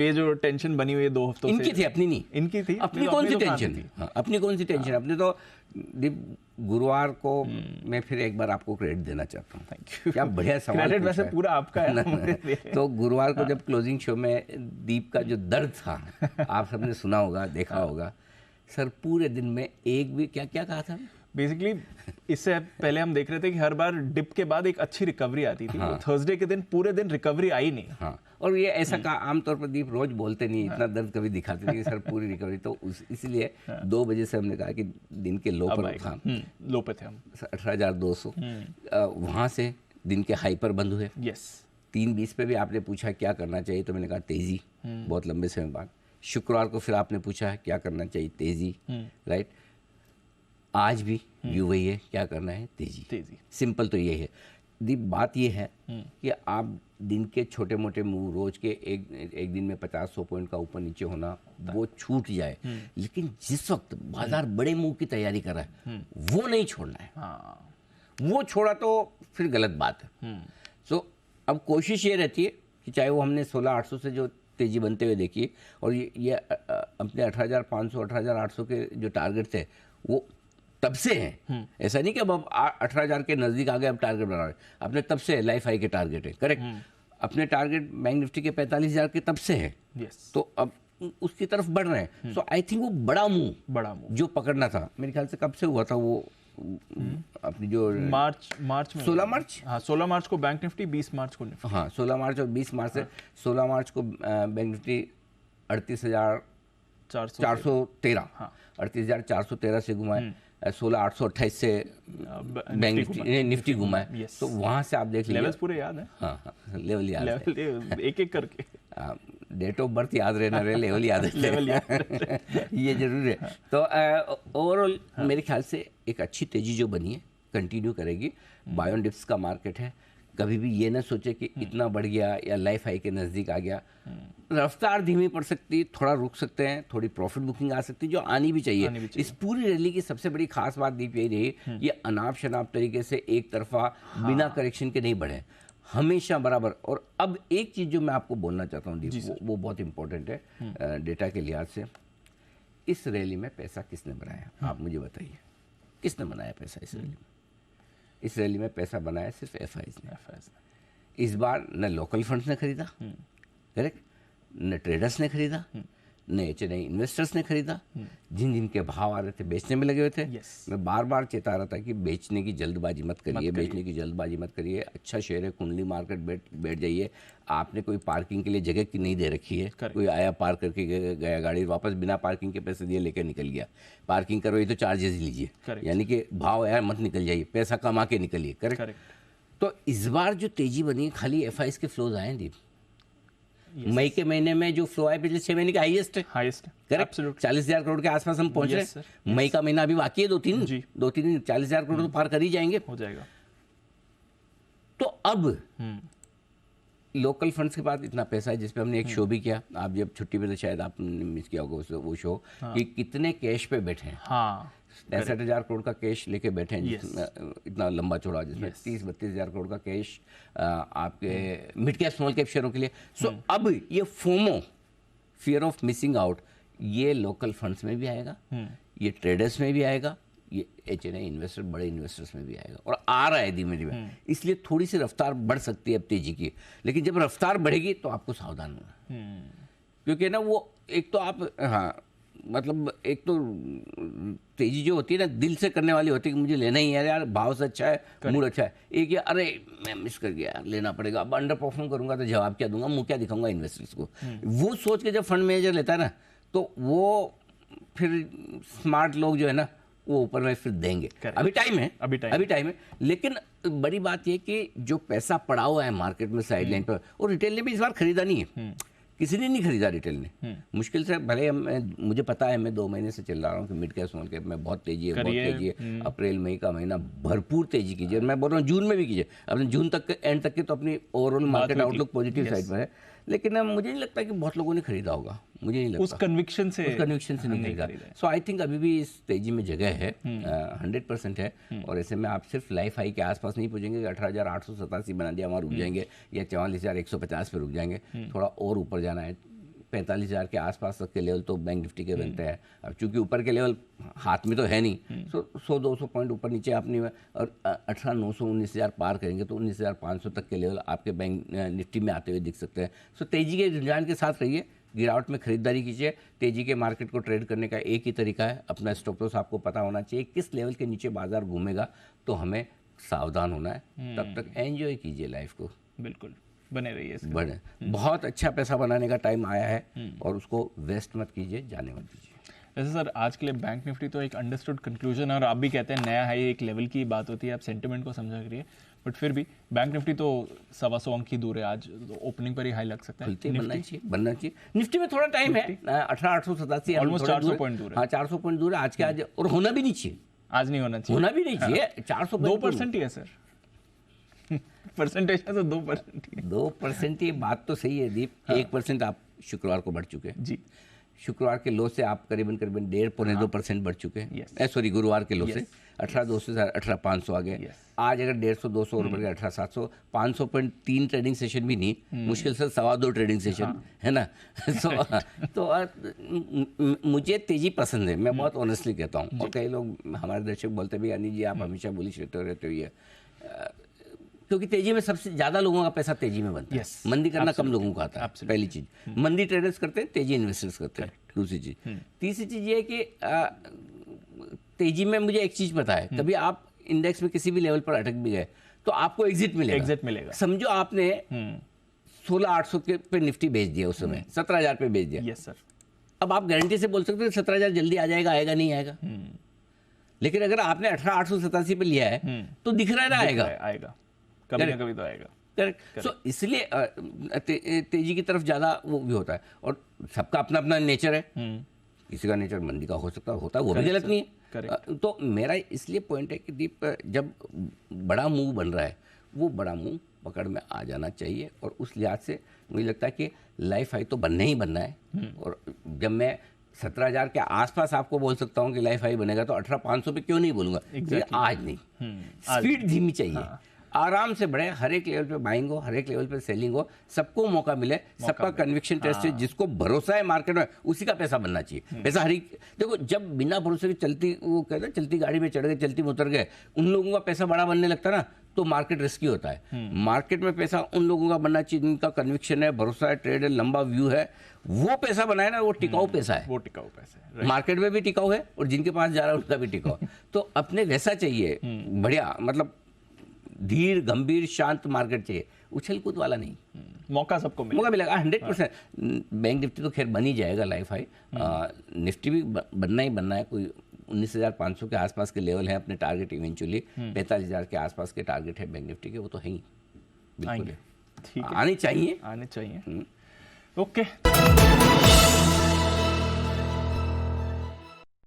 ये जो टेंशन बनी हुई है 2 हफ्तों से, इनकी थी, अपनी नहीं। इनकी थी। अपनी कौन सी टेंशन थी? हाँ, अपनी कौन सी टेंशन? अपने तो गुरुवार को मैं फिर एक बार आपको क्रेडिट देना चाहता हूँ। Thank you. क्या बढ़िया सवाल क्रेडिट पूछा वैसे है। पूरा आपका है। तो गुरुवार को जब क्लोजिंग शो में दीप का जो दर्द था, आप सबने सुना होगा, देखा होगा। सर पूरे दिन में एक भी क्या क्या कहा था? बेसिकली इससे पहले हम देख रहे थे कि हर बार डिप के बाद एक अच्छी रिकवरी आती थी। हाँ। थर्सडे के दिन पूरे दिन रिकवरी आई नहीं। हाँ, और ये ऐसा कहा, आमतौर पर दीप रोज बोलते नहीं, इतना दर्द कभी दिखाते नहीं सर पूरी रिकवरी। तो इसलिए 2 बजे से हमने कहा कि दिन के लो पर था, लो पे थे हम 18,200, वहाँ से दिन के हाई पर बंद हुए। यस। 3:20 पे भी आपने पूछा क्या करना चाहिए, तो मैंने कहा तेजी, बहुत लंबे समय बाद। शुक्रवार को फिर आपने पूछा क्या करना चाहिए, तेजी, राइट। आज भी व्यू वही है, क्या करना है, तेजी। तेजी सिंपल तो ये है दीप। बात ये है कि आप दिन के छोटे मोटे मूव, रोज के एक दिन में 50-100 पॉइंट का ऊपर नीचे होना, वो छूट जाए। लेकिन जिस वक्त बाजार बड़े मूव की तैयारी कर रहा है, वो नहीं छोड़ना है। हाँ। वो छोड़ा तो फिर गलत बात है। सो अब कोशिश ये रहती है कि चाहे वो हमने 16,800 से जो तेजी बनते हुए देखी, और ये अपने 18,500 18,800 के जो टारगेट थे वो तब से हैं। ऐसा नहीं कि अब 18,000 के नजदीक आ गए अब टारगेट बना रहे, अपने तब से लाइफ हाई के टारगेट है, करेक्ट। अपने टारगेट बैंक निफ्टी के 45,000 के तब से है। यस। तो अब उसकी तरफ बढ़ रहे हैं। सो आई थिंक वो बड़ा मूव जो पकड़ना था, मेरे ख्याल से कब से हुआ था वो, अपनी जो मार्च में 16 मार्च, हाँ 16 मार्च को बैंक निफ्टी, 20 मार्च को निफ्टी। हाँ 16 मार्च और 20 मार्च से 16 मार्च को बैंक निफ्टी 38,413, हाँ 38,413 से घुमाए, 16,828 से बैंक निफ्टी घुमाए। तो वहाँ से आप देख लीजिए, लेवल्स पूरे याद है। हाँ लेवल याद है, एक एक करके। डेट ऑफ बर्थ याद रहना रहे, लेवल याद है। लेवल ये जरूर है। तो ओवरऑल मेरे ख्याल से एक अच्छी तेजी जो बनी है कंटिन्यू करेगी। बाय ऑन डिप्स का मार्केट है, कभी भी ये ना सोचे कि इतना बढ़ गया या लाइफ हाई के नज़दीक आ गया। रफ्तार धीमी पड़ सकती, थोड़ा रुक सकते हैं, थोड़ी प्रॉफिट बुकिंग आ सकती जो आनी भी चाहिए। इस पूरी रैली की सबसे बड़ी खास बात दीप यही रही, ये अनाप शनाप तरीके से एक तरफा बिना करेक्शन के नहीं बढ़े, हमेशा बराबर। और अब एक चीज़ जो मैं आपको बोलना चाहता हूँ दीप, वो बहुत इंपॉर्टेंट है डेटा के लिहाज से। इस रैली में पैसा किसने बनाया, आप मुझे बताइए, किसने बनाया पैसा इस रैली में? इस रैली में पैसा बनाया सिर्फ एफआईज ने। इस बार न लोकल फंड्स ने खरीदा, करेक्ट, न ट्रेडर्स ने खरीदा, न एचएनआई इन्वेस्टर्स ने खरीदा। जिन जिन के भाव आ रहे थे बेचने में लगे हुए थे। मैं बार बार चेता रहा था कि बेचने की जल्दबाजी मत करिए, बेचने की जल्दबाजी मत करिए। अच्छा शेयर है, कुंडली मार्केट बैठ जाइए। आपने कोई पार्किंग के लिए जगह की नहीं दे रखी है, कोई आया पार्क करके गया, गाड़ी वापस बिना पार्किंग के पैसे दिए लेकर निकल गया। पार्किंग करवाइए तो चार्जेस लीजिए, यानी कि भाव आया मत निकल जाइए, पैसा कमा के निकलिए, करेक्ट। तो इस बार जो तेजी बनी है, खाली एफआईज के फ्लोज आए हैं दीप। मई के महीने में जो फ्लो है पिछले 6 महीने का हाईएस्ट है, करेक्ट। 40,000 करोड़ के आसपास हम पहुंच रहे हैं। मई का महीना अभी बाकी है, 2-3 दिन 40,000 करोड़ तो पार कर ही जाएंगे, हो जाएगा। तो अब लोकल फंड्स के पास इतना पैसा है, जिसपे हमने एक शो भी किया, आप जब छुट्टी पे तो शायद आपने मिस किया होगा वो शो, कि कितने कैश पे बैठे हैं। 65,000 करोड़ का कैश लेके बैठे हैं, इतना लंबा चौड़ा, जिसमें 30-32,000 करोड़ का कैश आपके मिड कैप स्मॉल कैप शेयरों के लिए। सो अब ये FOMO, fear of missing out, ये लोकल फंड्स में भी आएगा, ये ट्रेडर्स में भी आएगा, ये एचएनआई इन्वेस्टर, बड़े इन्वेस्टर्स में भी आएगा, और आ रहा है धीमे धीमे। इसलिए थोड़ी सी रफ्तार बढ़ सकती है अब तेजी की, लेकिन जब रफ्तार बढ़ेगी तो आपको सावधान होना, क्योंकि ना वो एक तो आप, हाँ मतलब एक तो तेजी जो होती है ना दिल से करने वाली होती है कि मुझे लेना ही है यार, भाव से अच्छा है, मूड अच्छा है। एक ये अरे मैं मिस कर गया यार, लेना पड़ेगा, अब अंडर परफॉर्म करूंगा तो जवाब क्या दूंगा, मुंह क्या दिखाऊंगा इन्वेस्टर्स को। वो सोच के जब फंड मैनेजर लेता है ना, तो वो फिर स्मार्ट लोग जो है ना वो ऊपर में फिर देंगे। अभी टाइम है, अभी टाइम है। लेकिन बड़ी बात यह कि जो पैसा पड़ा हुआ है मार्केट में साइडलाइन पर, और रिटेल ने भी इस बार खरीदा नहीं है, किसी ने नहीं खरीदा रिटेल ने। मुश्किल से भले मुझे पता है, मैं 2 महीने से चल रहा हूँ कि मिड कैप स्मॉल कैप में बहुत तेजी है, बहुत तेजी है। अप्रैल मई का महीना भरपूर तेजी कीजिए, मैं बोल रहा हूँ जून में भी कीजिए, अपने जून तक एंड तक की तो अपनी overall market outlook positive side पर है। लेकिन मुझे नहीं लगता कि बहुत लोगों ने खरीदा होगा, मुझे नहीं लगता उस कन्विक्शन से नहीं खरीदा। सो आई थिंक अभी भी इस तेजी में जगह है, 100% है। और ऐसे में आप सिर्फ लाइफ हाई के आसपास नहीं पहुंचेंगे, 18,887 बना दिया वहाँ रुक जाएंगे, या 44,150 पे रुक जाएंगे। थोड़ा और ऊपर जाना है 45,000 के आसपास तक के लेवल तो बैंक निफ्टी के बनते हैं। अब चूंकि ऊपर के लेवल हाथ में तो है नहीं, सो 100-200 पॉइंट ऊपर नीचे आपने और 18,900 19,000 पार करेंगे तो 19,500 तक के लेवल आपके बैंक निफ्टी में आते हुए दिख सकते हैं। सो तेजी के रुझान के साथ रहिए, गिरावट में खरीदारी कीजिए। तेजी के मार्केट को ट्रेड करने का एक ही तरीका है, अपना स्टॉप लॉस आपको पता होना चाहिए, किस लेवल के नीचे बाजार घूमेगा, तो हमें सावधान होना है। तब तक एंजॉय कीजिए लाइफ को, बिल्कुल बने रहिए इसके बढ़े। बहुत अच्छा पैसा बनाने का टाइम आया है और उसको वेस्ट मत कीजिए, जाने मत दीजिए। वैसे सर आज के लिए बैंक निफ्टी तो एक अंडरस्टूड कंक्लूजन है और आप भी कहते हैं नया हाई एक लेवल की बात होती है, आप सेंटिमेंट को समझा करिए, बट फिर भी बैंक निफ्टी तो 125 अंक की दूर है, आज तो ओपनिंग पर ही हाई लग सकता है। बनना चाहिए। निफ्टी में थोड़ा टाइम है, 18,887 ऑलमोस्ट 400 पॉइंट दूर है। हाँ 400 पॉइंट दूर है आज के आज, और होना भी नहीं चाहिए, आज नहीं होना चाहिए, होना भी नहीं चाहिए। 400 2% ही है सर, परसेंटेज है तो 2% ही है। 2% ये बात तो सही है दीप। 1% आप शुक्रवार को बढ़ चुके हैं जी, शुक्रवार के लो से आप करीबन 1.5-2% बढ़ चुके हैं। सॉरी, गुरुवार के लो से 18,200 से 18,500 आ गए। आज अगर 150-200 और बढ़ गया 18,700, 500.3 ट्रेडिंग सेशन भी नहीं, मुश्किल से 2.25 ट्रेडिंग सेशन है ना। तो मुझे तेजी पसंद है, मैं बहुत ऑनेस्टली कहता हूँ। और कई लोग हमारे दर्शक बोलते भी यानी जी आप हमेशा बुलिश रहते हो, ये क्योंकि तेजी में सबसे ज्यादा लोगों का पैसा तेजी में बनता है। मंदी करना कम लोगों को आता है, पहली चीज। मंदी ट्रेडर्स करते हैं, तेजी इन्वेस्टर्स करते हैं, दूसरी चीज। तीसरी चीज ये है कि तेजी में मुझे एक चीज पता है, कभी आप इंडेक्स में किसी भी लेवल पर अटक भी गए तो आपको एग्जिट मिलेगा। समझो आपने 16,800 के पे निफ्टी बेच दिया, उस समय 17,000 पे बेच दिया। Yes sir. अब आप गारंटी से बोल सकते हो 17,000 जल्दी आ जाएगा, आएगा नहीं आएगा। लेकिन अगर आपने 18,887 पे लिया है तो दिख रहा है ना, आएगा कभी ना कभी तो आएगा। करेक्ट। सो इसलिए तेजी की तरफ ज्यादा वो भी होता है, और सबका अपना अपना नेचर है। किसी का नेचर मंदी का हो सकता है, होता है, वो भी गलत नहीं है। तो मेरा इसलिए पॉइंट है कि दीप, जब बड़ा मूव बन रहा है वो बड़ा मूव पकड़ में आ जाना चाहिए, और उस लिहाज से मुझे लगता है कि लाइफ हाई तो बनना ही बनना है। और जब मैं 17,000 के आसपास आपको बोल सकता हूँ कि लाइफ हाई बनेगा, तो 18,500 पे क्यों नहीं बोलूंगा। आज नहीं, स्पीड धीमी चाहिए। आराम से बढ़े, हर एक लेवल पे बाइंग हो, हर एक लेवल पे सेलिंग हो, सबको मौका मिले, सबका कन्विक्शन टेस्ट है। जिसको भरोसा है मार्केट में उसी का पैसा बनना चाहिए। पैसा हर एक, देखो जब बिना भरोसे के चलती, वो कहते हैं चलती गाड़ी में चढ़ गए, चलती में उतर गए, उन लोगों का पैसा बड़ा बनने लगता है ना, तो मार्केट रिस्की होता है। मार्केट में पैसा उन लोगों का बनना चाहिए जिनका कन्विक्शन है, भरोसा है, ट्रेड है, लंबा व्यू है। वो पैसा बनाए ना, वो टिकाऊ पैसा है, वो टिकाऊ पैसा है। मार्केट में भी टिकाऊ है और जिनके पास जा रहा है उनका भी टिकाऊ। तो अपने वैसा चाहिए, बढ़िया, मतलब धीर गंभीर शांत मार्केट चाहिए, उछल कूद वाला नहीं। मौका सबको मिलेगा 100%। बैंक निफ्टी तो खैर बन ही जाएगा लाइफ हाई, निफ्टी भी बनना ही बनना है। कोई 19,500 के आसपास के लेवल है अपने टारगेट, इवेंचुअली 45,000 के आसपास के टारगेट है बैंक निफ्टी के, वो तो है ही, बिल्कुल ठीक है, आने चाहिए। ओके।